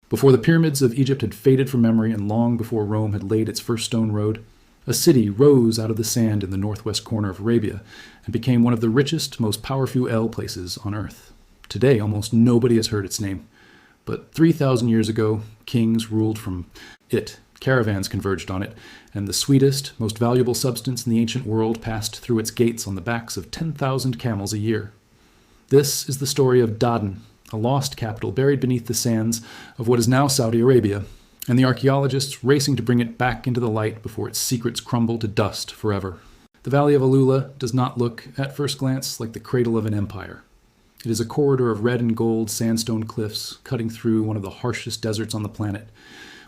Before the pyramids of Egypt had faded from memory and long before Rome had laid its first stone road, a city rose out of the sand in the northwest corner of Arabia and became one of the richest, most powerful places on earth. Today, almost nobody has heard its name. But 3,000 years ago, kings ruled from it, caravans converged on it, and the sweetest, most valuable substance in the ancient world passed through its gates on the backs of 10,000 camels a year. This is the story of Dadan, a lost capital buried beneath the sands of what is now Saudi Arabia, and the archaeologists racing to bring it back into the light before its secrets crumble to dust forever. The valley of AlUla does not look, at first glance, like the cradle of an empire. It is a corridor of red and gold sandstone cliffs cutting through one of the harshest deserts on the planet,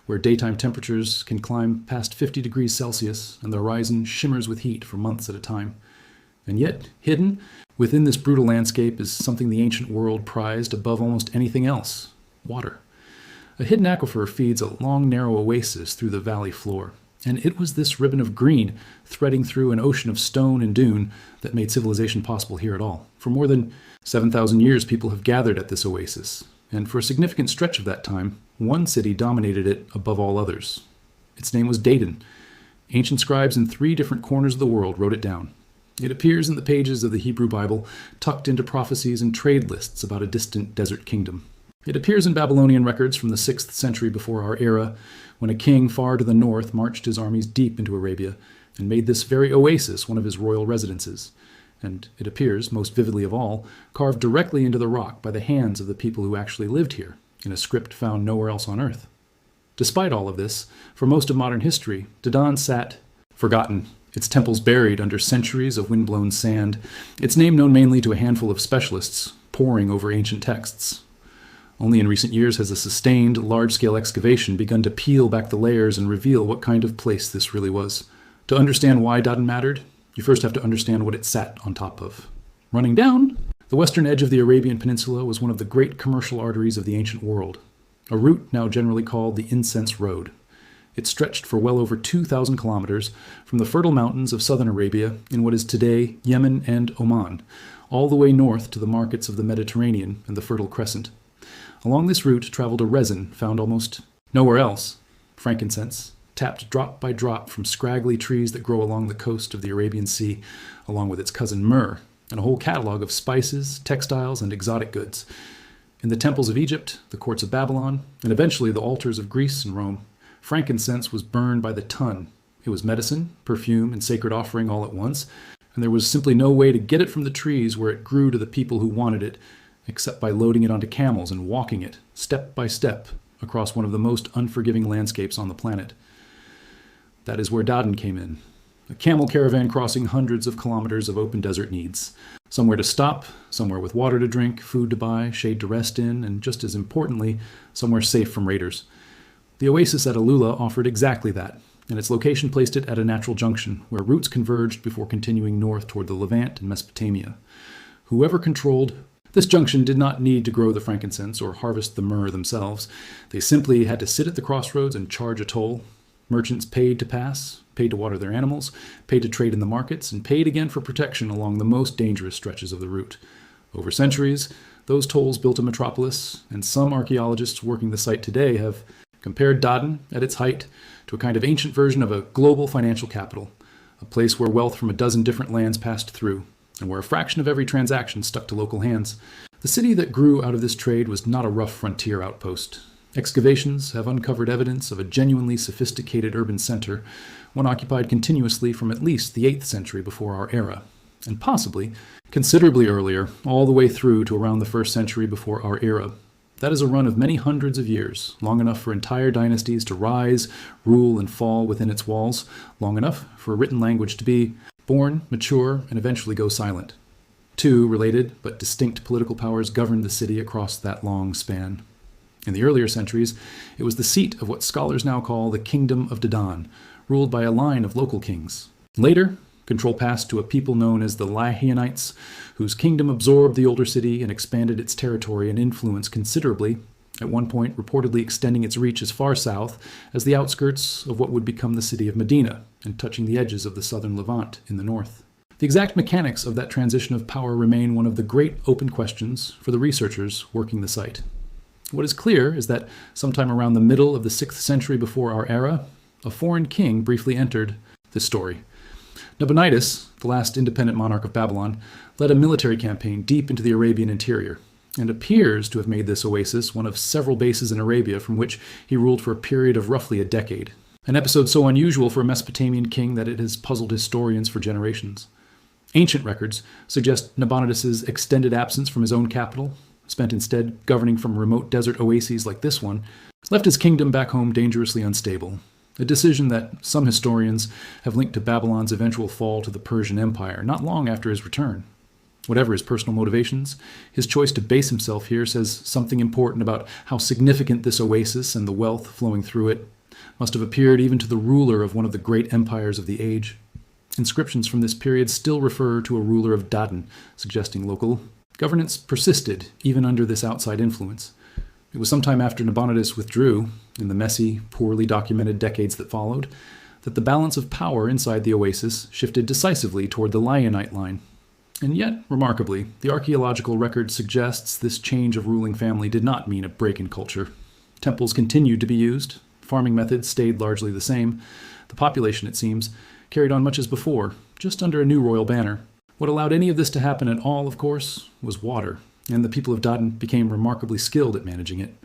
where daytime temperatures can climb past 50 degrees Celsius and the horizon shimmers with heat for months at a time. And yet, hidden within this brutal landscape is something the ancient world prized above almost anything else: water. A hidden aquifer feeds a long, narrow oasis through the valley floor, and it was this ribbon of green threading through an ocean of stone and dune that made civilization possible here at all. For more than 7,000 years, people have gathered at this oasis, and for a significant stretch of that time, one city dominated it above all others. Its name was Dadan. Ancient scribes in 3 different corners of the world wrote it down. It appears in the pages of the Hebrew Bible, tucked into prophecies and trade lists about a distant desert kingdom. It appears in Babylonian records from the 6th century before our era, when a king far to the north marched his armies deep into Arabia and made this very oasis one of his royal residences. And it appears, most vividly of all, carved directly into the rock by the hands of the people who actually lived here, in a script found nowhere else on earth. Despite all of this, for most of modern history, Dadan sat forgotten, its temples buried under centuries of wind-blown sand, its name known mainly to a handful of specialists poring over ancient texts. Only in recent years has a sustained, large-scale excavation begun to peel back the layers and reveal what kind of place this really was. To understand why Dadan mattered, you first have to understand what it sat on top of. Running down, the western edge of the Arabian Peninsula was one of the great commercial arteries of the ancient world, a route now generally called the Incense Road. It stretched for well over 2,000 kilometers from the fertile mountains of southern Arabia in what is today Yemen and Oman, all the way north to the markets of the Mediterranean and the Fertile Crescent. Along this route traveled a resin found almost nowhere else, frankincense, tapped drop by drop from scraggly trees that grow along the coast of the Arabian Sea, along with its cousin myrrh, and a whole catalog of spices, textiles, and exotic goods. In the temples of Egypt, the courts of Babylon, and eventually the altars of Greece and Rome, frankincense was burned by the ton. It was medicine, perfume, and sacred offering all at once, and there was simply no way to get it from the trees where it grew to the people who wanted it, except by loading it onto camels and walking it, step by step, across one of the most unforgiving landscapes on the planet. That is where Dadan came in. A camel caravan crossing hundreds of kilometers of open desert needs. Somewhere to stop, somewhere with water to drink, food to buy, shade to rest in, and just as importantly, somewhere safe from raiders. The oasis at AlUla offered exactly that, and its location placed it at a natural junction, where routes converged before continuing north toward the Levant and Mesopotamia. Whoever controlled this junction did not need to grow the frankincense or harvest the myrrh themselves. They simply had to sit at the crossroads and charge a toll. Merchants paid to pass, paid to water their animals, paid to trade in the markets, and paid again for protection along the most dangerous stretches of the route. Over centuries, those tolls built a metropolis, and some archaeologists working the site today have compared Dadan, at its height, to a kind of ancient version of a global financial capital, a place where wealth from a dozen different lands passed through, and where a fraction of every transaction stuck to local hands. The city that grew out of this trade was not a rough frontier outpost. Excavations have uncovered evidence of a genuinely sophisticated urban center, one occupied continuously from at least the 8th century before our era, and possibly considerably earlier, all the way through to around the 1st century before our era. That is a run of many hundreds of years, long enough for entire dynasties to rise, rule, and fall within its walls, long enough for a written language to be born, mature, and eventually go silent. 2 related but distinct political powers governed the city across that long span. In the earlier centuries, it was the seat of what scholars now call the Kingdom of Dadan, ruled by a line of local kings. Later, control passed to a people known as the Lihyanite, whose kingdom absorbed the older city and expanded its territory and influence considerably, at one point reportedly extending its reach as far south as the outskirts of what would become the city of Medina and touching the edges of the southern Levant in the north. The exact mechanics of that transition of power remain one of the great open questions for the researchers working the site. What is clear is that sometime around the middle of the 6th century before our era, a foreign king briefly entered this story. Nabonidus, the last independent monarch of Babylon, led a military campaign deep into the Arabian interior, and appears to have made this oasis one of several bases in Arabia from which he ruled for a period of roughly a decade. An episode so unusual for a Mesopotamian king that it has puzzled historians for generations. Ancient records suggest Nabonidus' extended absence from his own capital, spent instead governing from remote desert oases like this one, left his kingdom back home dangerously unstable, a decision that some historians have linked to Babylon's eventual fall to the Persian Empire not long after his return. Whatever his personal motivations, his choice to base himself here says something important about how significant this oasis and the wealth flowing through it must have appeared even to the ruler of one of the great empires of the age. Inscriptions from this period still refer to a ruler of Dadan, suggesting local governance persisted even under this outside influence. It was sometime after Nabonidus withdrew, in the messy, poorly documented decades that followed, that the balance of power inside the oasis shifted decisively toward the Lihyanite line. And yet, remarkably, the archaeological record suggests this change of ruling family did not mean a break in culture. Temples continued to be used, farming methods stayed largely the same. The population, it seems, carried on much as before, just under a new royal banner. What allowed any of this to happen at all, of course, was water, and the people of Dadan became remarkably skilled at managing it.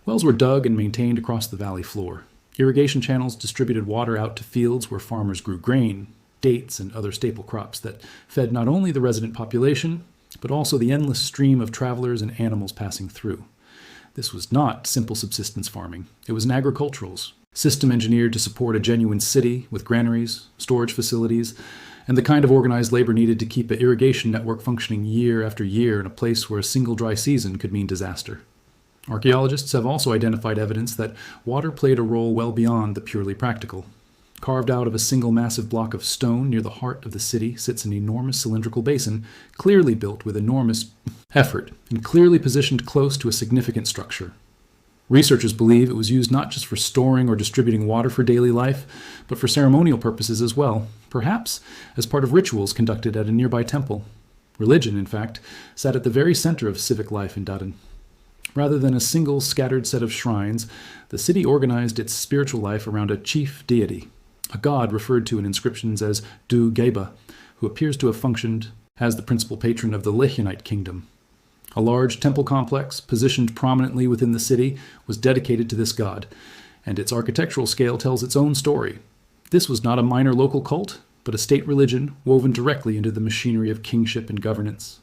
Wells were dug and maintained across the valley floor. Irrigation channels distributed water out to fields where farmers grew grain, dates, and other staple crops that fed not only the resident population, but also the endless stream of travelers and animals passing through. This was not simple subsistence farming. It was an agricultural system engineered to support a genuine city with granaries, storage facilities, and the kind of organized labor needed to keep an irrigation network functioning year after year in a place where a single dry season could mean disaster. Archaeologists have also identified evidence that water played a role well beyond the purely practical. Carved out of a single massive block of stone near the heart of the city sits an enormous cylindrical basin, clearly built with enormous effort and clearly positioned close to a significant structure. Researchers believe it was used not just for storing or distributing water for daily life, but for ceremonial purposes as well, perhaps as part of rituals conducted at a nearby temple. Religion, in fact, sat at the very center of civic life in Dadan. Rather than a single scattered set of shrines, the city organized its spiritual life around a chief deity, a god referred to in inscriptions as Du Geba, who appears to have functioned as the principal patron of the Lihyanite kingdom. A large temple complex, positioned prominently within the city, was dedicated to this god, and its architectural scale tells its own story. This was not a minor local cult, but a state religion woven directly into the machinery of kingship and governance.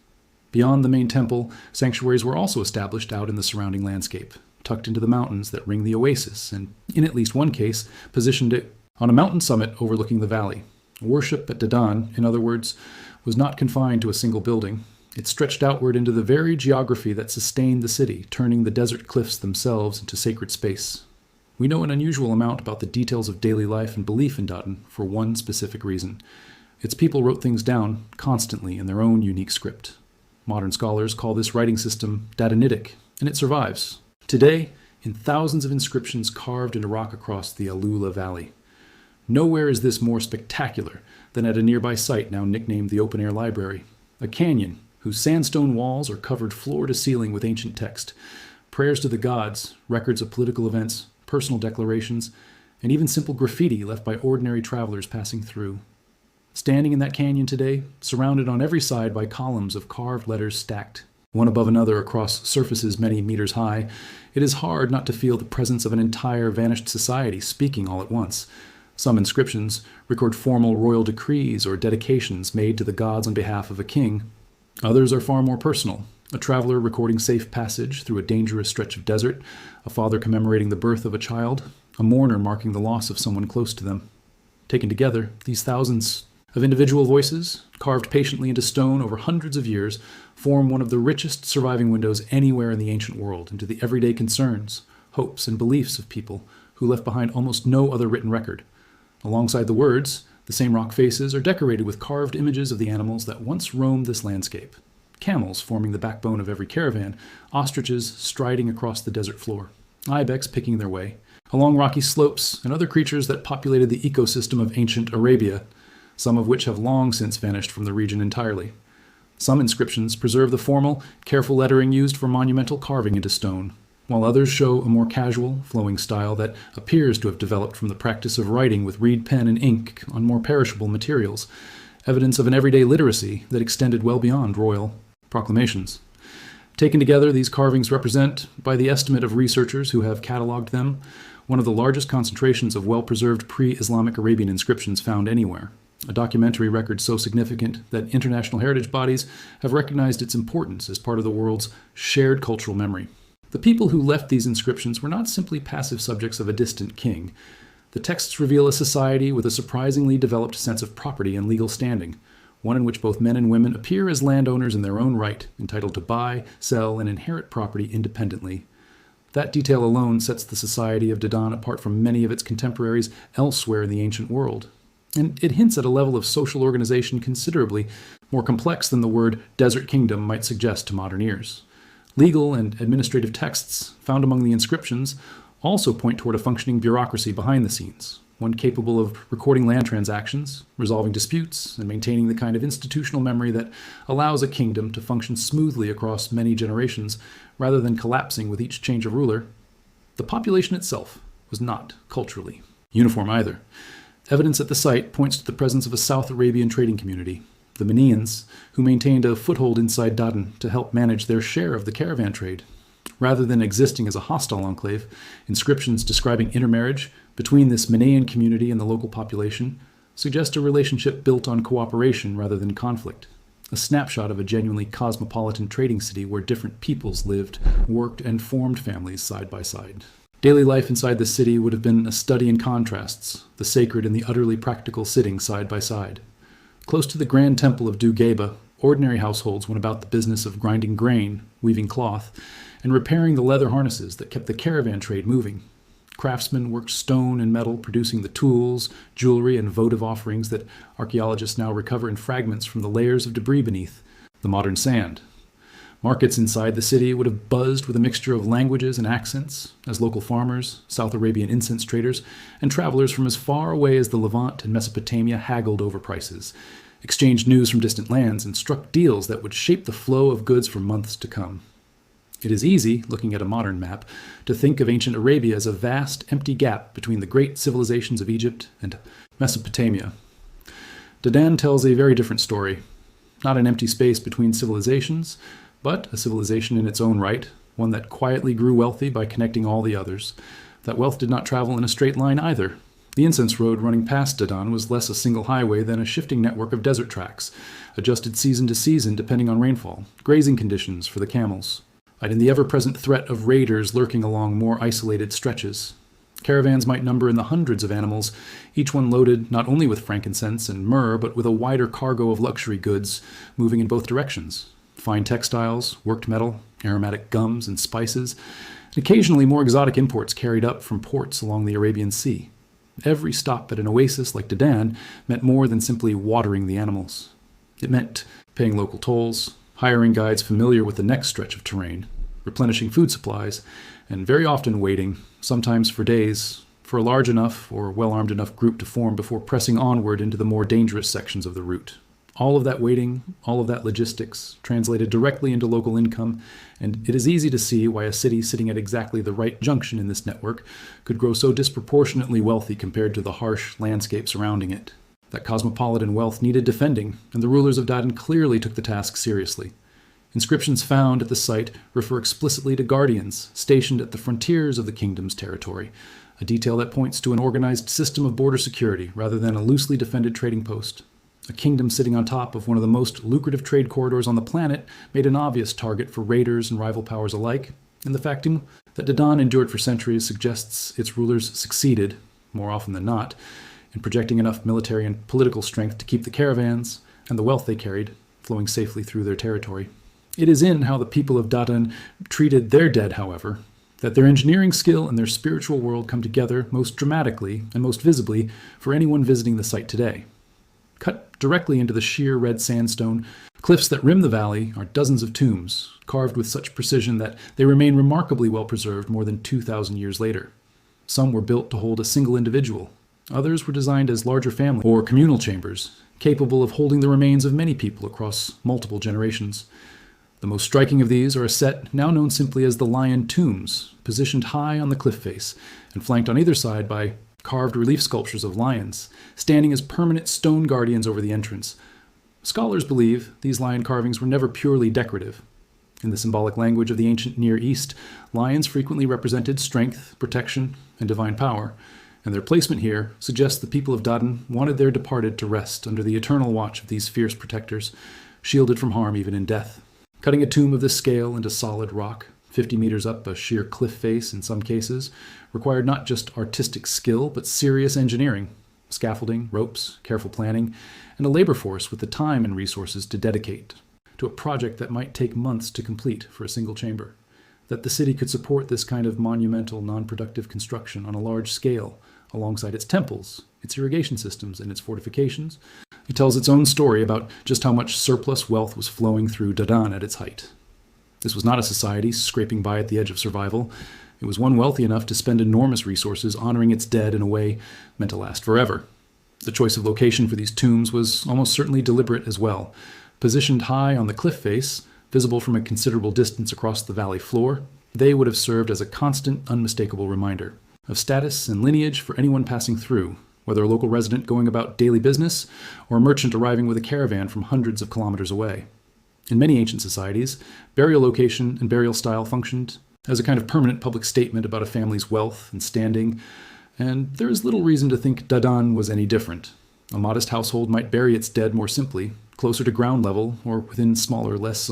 Beyond the main temple, sanctuaries were also established out in the surrounding landscape, tucked into the mountains that ring the oasis, and, in at least one case, positioned it on a mountain summit overlooking the valley. Worship at Dadan, in other words, was not confined to a single building. It stretched outward into the very geography that sustained the city, turning the desert cliffs themselves into sacred space. We know an unusual amount about the details of daily life and belief in Dadan for one specific reason. Its people wrote things down constantly in their own unique script. Modern scholars call this writing system Dadanitic, and it survives, today, in thousands of inscriptions carved into rock across the AlUla Valley. Nowhere is this more spectacular than at a nearby site now nicknamed the Open Air Library, a canyon whose sandstone walls are covered floor to ceiling with ancient text, prayers to the gods, records of political events, personal declarations, and even simple graffiti left by ordinary travelers passing through. Standing in that canyon today, surrounded on every side by columns of carved letters stacked, one above another across surfaces many meters high, it is hard not to feel the presence of an entire vanished society speaking all at once. Some inscriptions record formal royal decrees or dedications made to the gods on behalf of a king. Others are far more personal, a traveler recording safe passage through a dangerous stretch of desert, a father commemorating the birth of a child, a mourner marking the loss of someone close to them. Taken together, these thousands of individual voices, carved patiently into stone over hundreds of years, form one of the richest surviving windows anywhere in the ancient world into the everyday concerns, hopes, and beliefs of people who left behind almost no other written record. Alongside the words, the same rock faces are decorated with carved images of the animals that once roamed this landscape. Camels forming the backbone of every caravan, ostriches striding across the desert floor, ibex picking their way, along rocky slopes, and other creatures that populated the ecosystem of ancient Arabia, some of which have long since vanished from the region entirely. Some inscriptions preserve the formal, careful lettering used for monumental carving into stone. while others show a more casual, flowing style that appears to have developed from the practice of writing with reed pen and ink on more perishable materials, evidence of an everyday literacy that extended well beyond royal proclamations. Taken together, these carvings represent, by the estimate of researchers who have catalogued them, one of the largest concentrations of well-preserved pre-Islamic Arabian inscriptions found anywhere, a documentary record so significant that international heritage bodies have recognized its importance as part of the world's shared cultural memory. The people who left these inscriptions were not simply passive subjects of a distant king. The texts reveal a society with a surprisingly developed sense of property and legal standing, one in which both men and women appear as landowners in their own right, entitled to buy, sell, and inherit property independently. That detail alone sets the society of Dadan apart from many of its contemporaries elsewhere in the ancient world. And it hints at a level of social organization considerably more complex than the word desert kingdom might suggest to modern ears. Legal and administrative texts found among the inscriptions also point toward a functioning bureaucracy behind the scenes, one capable of recording land transactions, resolving disputes, and maintaining the kind of institutional memory that allows a kingdom to function smoothly across many generations rather than collapsing with each change of ruler. The population itself was not culturally uniform either. Evidence at the site points to the presence of a South Arabian trading community, the Manians, who maintained a foothold inside Dadan to help manage their share of the caravan trade. Rather than existing as a hostile enclave, inscriptions describing intermarriage between this Manaean community and the local population suggest a relationship built on cooperation rather than conflict, a snapshot of a genuinely cosmopolitan trading city where different peoples lived, worked, and formed families side by side. Daily life inside the city would have been a study in contrasts, the sacred and the utterly practical sitting side by side. Close to the grand temple of Dugeba, ordinary households went about the business of grinding grain, weaving cloth, and repairing the leather harnesses that kept the caravan trade moving. Craftsmen worked stone and metal, producing the tools, jewelry, and votive offerings that archaeologists now recover in fragments from the layers of debris beneath the modern sand. Markets inside the city would have buzzed with a mixture of languages and accents, as local farmers, South Arabian incense traders, and travelers from as far away as the Levant and Mesopotamia haggled over prices, exchanged news from distant lands, and struck deals that would shape the flow of goods for months to come. It is easy, looking at a modern map, to think of ancient Arabia as a vast, empty gap between the great civilizations of Egypt and Mesopotamia. Dadan tells a very different story. Not an empty space between civilizations, but a civilization in its own right, one that quietly grew wealthy by connecting all the others. That wealth did not travel in a straight line either. The Incense Road running past Dadan was less a single highway than a shifting network of desert tracks, adjusted season to season depending on rainfall, grazing conditions for the camels, and the ever-present threat of raiders lurking along more isolated stretches. Caravans might number in the hundreds of animals, each one loaded not only with frankincense and myrrh, but with a wider cargo of luxury goods moving in both directions. Fine textiles, worked metal, aromatic gums and spices, and occasionally more exotic imports carried up from ports along the Arabian Sea. Every stop at an oasis like Dadan meant more than simply watering the animals. It meant paying local tolls, hiring guides familiar with the next stretch of terrain, replenishing food supplies, and very often waiting, sometimes for days, for a large enough or well-armed enough group to form before pressing onward into the more dangerous sections of the route. All of that waiting, all of that logistics, translated directly into local income, and it is easy to see why a city sitting at exactly the right junction in this network could grow so disproportionately wealthy compared to the harsh landscape surrounding it. That cosmopolitan wealth needed defending, and the rulers of Dadan clearly took the task seriously. Inscriptions found at the site refer explicitly to guardians stationed at the frontiers of the kingdom's territory, a detail that points to an organized system of border security rather than a loosely defended trading post. A kingdom sitting on top of one of the most lucrative trade corridors on the planet made an obvious target for raiders and rival powers alike, and the fact that Dadan endured for centuries suggests its rulers succeeded, more often than not, in projecting enough military and political strength to keep the caravans, and the wealth they carried, flowing safely through their territory. It is in how the people of Dadan treated their dead, however, that their engineering skill and their spiritual world come together most dramatically and most visibly for anyone visiting the site today. Cut directly into the sheer red sandstone cliffs that rim the valley are dozens of tombs, carved with such precision that they remain remarkably well preserved more than 2,000 years later. Some were built to hold a single individual. Others were designed as larger family or communal chambers, capable of holding the remains of many people across multiple generations. The most striking of these are a set now known simply as the Lion Tombs, positioned high on the cliff face and flanked on either side by carved relief sculptures of lions, standing as permanent stone guardians over the entrance. Scholars believe these lion carvings were never purely decorative. In the symbolic language of the ancient Near East, lions frequently represented strength, protection, and divine power, and their placement here suggests the people of Dadan wanted their departed to rest under the eternal watch of these fierce protectors, shielded from harm even in death. Cutting a tomb of this scale into solid rock, 50 meters up a sheer cliff face in some cases, required not just artistic skill, but serious engineering, scaffolding, ropes, careful planning, and a labor force with the time and resources to dedicate to a project that might take months to complete for a single chamber. That the city could support this kind of monumental, non-productive construction on a large scale, alongside its temples, its irrigation systems, and its fortifications, it tells its own story about just how much surplus wealth was flowing through Dadan at its height. This was not a society scraping by at the edge of survival. It was one wealthy enough to spend enormous resources honoring its dead in a way meant to last forever. The choice of location for these tombs was almost certainly deliberate as well. Positioned high on the cliff face, visible from a considerable distance across the valley floor, they would have served as a constant, unmistakable reminder of status and lineage for anyone passing through, whether a local resident going about daily business or a merchant arriving with a caravan from hundreds of kilometers away. In many ancient societies, burial location and burial style functioned as a kind of permanent public statement about a family's wealth and standing, and there is little reason to think Dadan was any different. A modest household might bury its dead more simply, closer to ground level or within smaller, less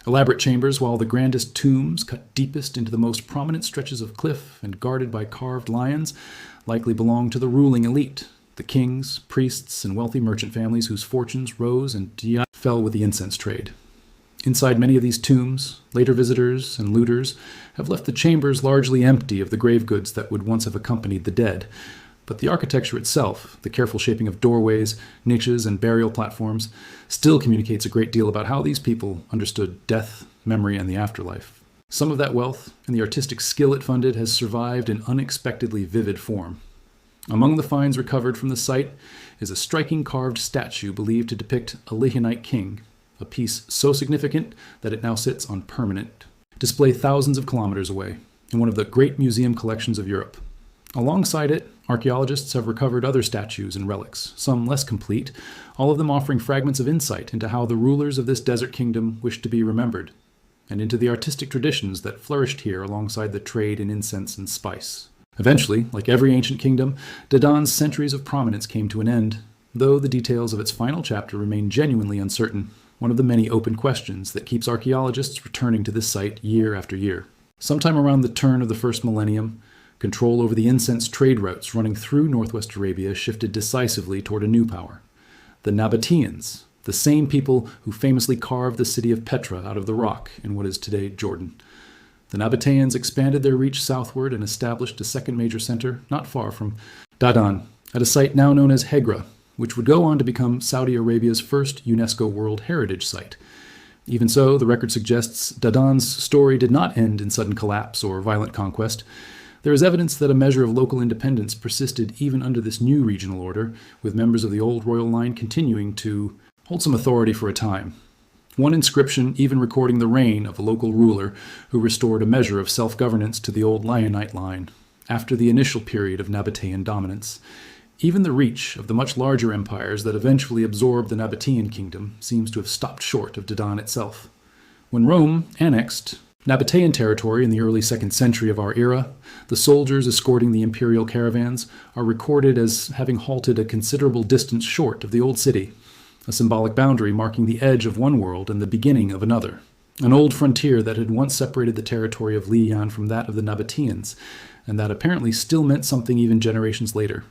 elaborate chambers, while the grandest tombs, cut deepest into the most prominent stretches of cliff and guarded by carved lions, likely belonged to the ruling elite, the kings, priests, and wealthy merchant families whose fortunes rose and fell with the incense trade. Inside many of these tombs, later visitors and looters have left the chambers largely empty of the grave goods that would once have accompanied the dead. But the architecture itself, the careful shaping of doorways, niches, and burial platforms, still communicates a great deal about how these people understood death, memory, and the afterlife. Some of that wealth and the artistic skill it funded has survived in unexpectedly vivid form. Among the finds recovered from the site is a striking carved statue believed to depict a Lihyanite king, a piece so significant that it now sits on permanent display thousands of kilometers away in one of the great museum collections of Europe. Alongside it, archaeologists have recovered other statues and relics, some less complete, all of them offering fragments of insight into how the rulers of this desert kingdom wished to be remembered, and into the artistic traditions that flourished here alongside the trade in incense and spice. Eventually, like every ancient kingdom, Dadan's centuries of prominence came to an end, though the details of its final chapter remain genuinely uncertain, one of the many open questions that keeps archaeologists returning to this site year after year. Sometime around the turn of the first millennium, control over the incense trade routes running through northwest Arabia shifted decisively toward a new power. The Nabateans, the same people who famously carved the city of Petra out of the rock in what is today Jordan. The Nabateans expanded their reach southward and established a second major center not far from Dadan, at a site now known as Hegra, which would go on to become Saudi Arabia's first UNESCO World Heritage Site. Even so, the record suggests Dadan's story did not end in sudden collapse or violent conquest. There is evidence that a measure of local independence persisted even under this new regional order, with members of the old royal line continuing to hold some authority for a time. One inscription even recording the reign of a local ruler who restored a measure of self-governance to the old Lihyanite line after the initial period of Nabatean dominance. Even the reach of the much larger empires that eventually absorbed the Nabatean kingdom seems to have stopped short of Dadan itself. When Rome annexed Nabatean territory in the early 2nd century of our era, the soldiers escorting the imperial caravans are recorded as having halted a considerable distance short of the old city, a symbolic boundary marking the edge of one world and the beginning of another, an old frontier that had once separated the territory of Lihyan from that of the Nabateans, and that apparently still meant something even generations later.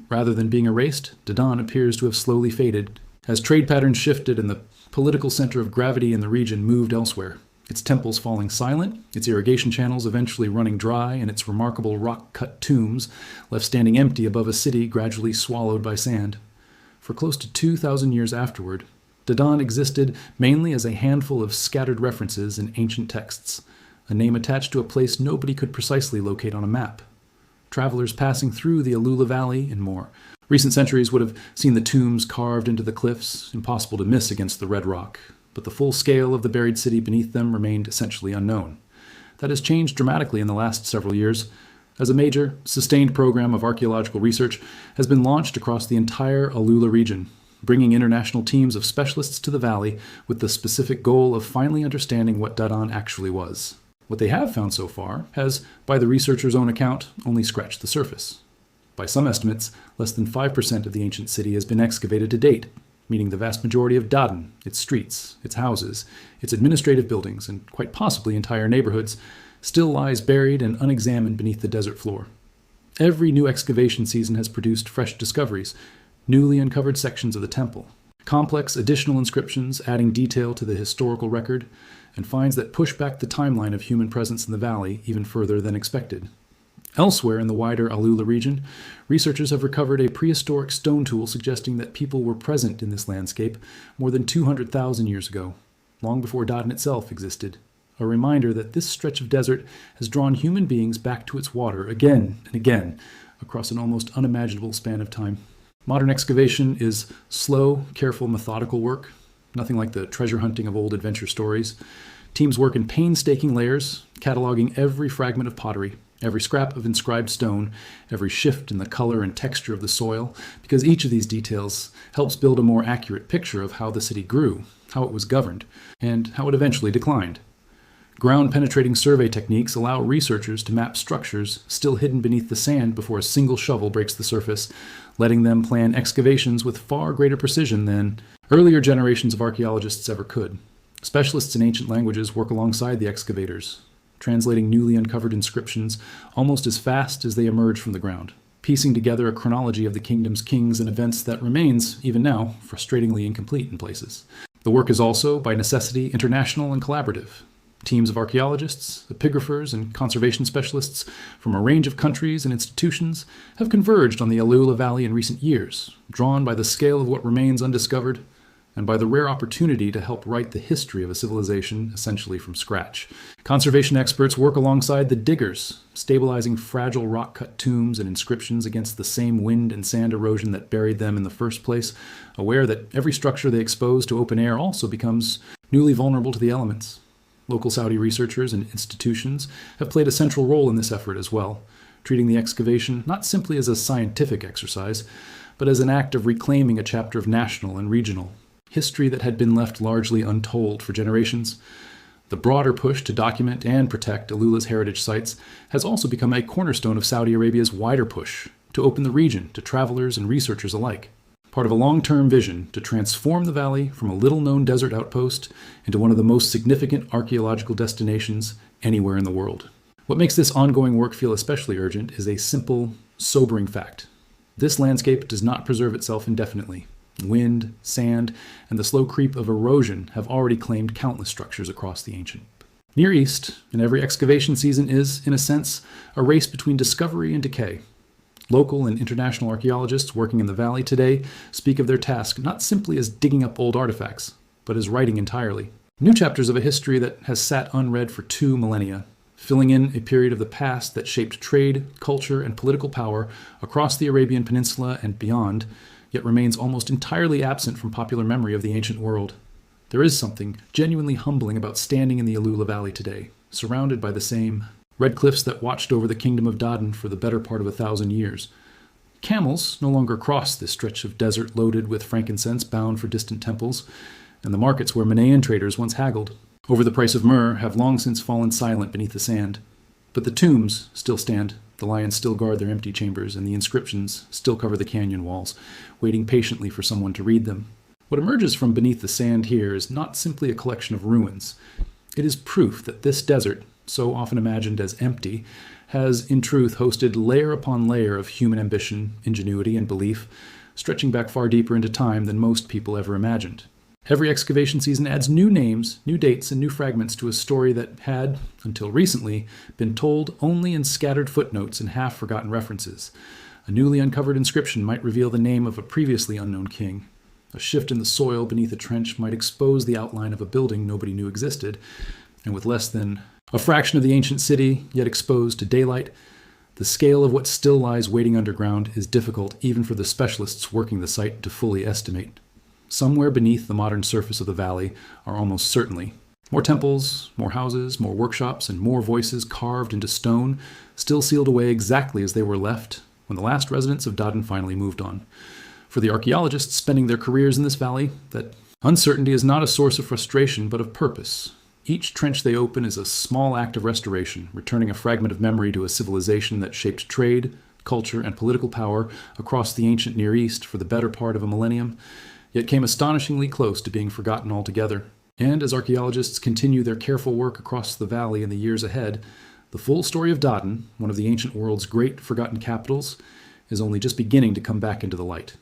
Rather than being erased, Dadan appears to have slowly faded, as trade patterns shifted and the political center of gravity in the region moved elsewhere. Its temples falling silent, its irrigation channels eventually running dry, and its remarkable rock-cut tombs left standing empty above a city gradually swallowed by sand. For close to 2,000 years afterward, Dadan existed mainly as a handful of scattered references in ancient texts, a name attached to a place nobody could precisely locate on a map. Travelers passing through the AlUla Valley and more. Recent centuries would have seen the tombs carved into the cliffs, impossible to miss against the red rock. but the full scale of the buried city beneath them remained essentially unknown. That has changed dramatically in the last several years, as a major, sustained program of archaeological research has been launched across the entire AlUla region, bringing international teams of specialists to the valley with the specific goal of finally understanding what Dadan actually was. What they have found so far has, by the researchers' own account, only scratched the surface. By some estimates, less than 5% of the ancient city has been excavated to date, meaning the vast majority of Dadan, its streets, its houses, its administrative buildings, and quite possibly entire neighborhoods, still lies buried and unexamined beneath the desert floor. Every new excavation season has produced fresh discoveries, newly uncovered sections of the temple, complex additional inscriptions adding detail to the historical record, and finds that push back the timeline of human presence in the valley even further than expected. Elsewhere in the wider AlUla region, researchers have recovered a prehistoric stone tool suggesting that people were present in this landscape more than 200,000 years ago, long before Dadan itself existed. A reminder that this stretch of desert has drawn human beings back to its water again and again across an almost unimaginable span of time. Modern excavation is slow, careful, methodical work, nothing like the treasure hunting of old adventure stories. Teams work in painstaking layers, cataloging every fragment of pottery, every scrap of inscribed stone, every shift in the color and texture of the soil, because each of these details helps build a more accurate picture of how the city grew, how it was governed, and how it eventually declined. Ground-penetrating survey techniques allow researchers to map structures still hidden beneath the sand before a single shovel breaks the surface, letting them plan excavations with far greater precision than earlier generations of archaeologists ever could. Specialists in ancient languages work alongside the excavators, translating newly uncovered inscriptions almost as fast as they emerge from the ground, piecing together a chronology of the kingdom's kings and events that remains, even now, frustratingly incomplete in places. The work is also, by necessity, international and collaborative. Teams of archaeologists, epigraphers, and conservation specialists from a range of countries and institutions have converged on the AlUla Valley in recent years, drawn by the scale of what remains undiscovered and by the rare opportunity to help write the history of a civilization essentially from scratch. Conservation experts work alongside the diggers, stabilizing fragile rock-cut tombs and inscriptions against the same wind and sand erosion that buried them in the first place, aware that every structure they expose to open air also becomes newly vulnerable to the elements. Local Saudi researchers and institutions have played a central role in this effort as well, treating the excavation not simply as a scientific exercise, but as an act of reclaiming a chapter of national and regional history that had been left largely untold for generations. The broader push to document and protect AlUla's heritage sites has also become a cornerstone of Saudi Arabia's wider push to open the region to travelers and researchers alike, part of a long-term vision to transform the valley from a little-known desert outpost into one of the most significant archaeological destinations anywhere in the world. What makes this ongoing work feel especially urgent is a simple, sobering fact. This landscape does not preserve itself indefinitely. Wind, sand, and the slow creep of erosion have already claimed countless structures across the ancient. Near East, in every excavation season is, in a sense, a race between discovery and decay. Local and international archaeologists working in the valley today speak of their task not simply as digging up old artifacts, but as writing entirely new chapters of a history that has sat unread for 2 millennia, filling in a period of the past that shaped trade, culture, and political power across the Arabian Peninsula and beyond, yet remains almost entirely absent from popular memory of the ancient world. There is something genuinely humbling about standing in the AlUla Valley today, surrounded by the same red cliffs that watched over the kingdom of Dadan for the better part of 1,000 years. Camels no longer cross this stretch of desert loaded with frankincense bound for distant temples, and the markets where Manaean traders once haggled over the price of myrrh have long since fallen silent beneath the sand. But the tombs still stand, the lions still guard their empty chambers, and the inscriptions still cover the canyon walls, waiting patiently for someone to read them. What emerges from beneath the sand here is not simply a collection of ruins. It is proof that this desert, so often imagined as empty, has in truth hosted layer upon layer of human ambition, ingenuity, and belief, stretching back far deeper into time than most people ever imagined. Every excavation season adds new names, new dates, and new fragments to a story that had, until recently, been told only in scattered footnotes and half-forgotten references. A newly uncovered inscription might reveal the name of a previously unknown king. A shift in the soil beneath a trench might expose the outline of a building nobody knew existed, and with less than a fraction of the ancient city yet exposed to daylight, the scale of what still lies waiting underground is difficult even for the specialists working the site to fully estimate. somewhere beneath the modern surface of the valley are almost certainly more temples, more houses, more workshops, and more voices carved into stone, still sealed away exactly as they were left when the last residents of Dadan finally moved on. For the archaeologists spending their careers in this valley, that uncertainty is not a source of frustration, but of purpose. Each trench they open is a small act of restoration, returning a fragment of memory to a civilization that shaped trade, culture, and political power across the ancient Near East for the better part of a millennium, yet came astonishingly close to being forgotten altogether. And as archaeologists continue their careful work across the valley in the years ahead, the full story of Dadan, one of the ancient world's great forgotten capitals, is only just beginning to come back into the light.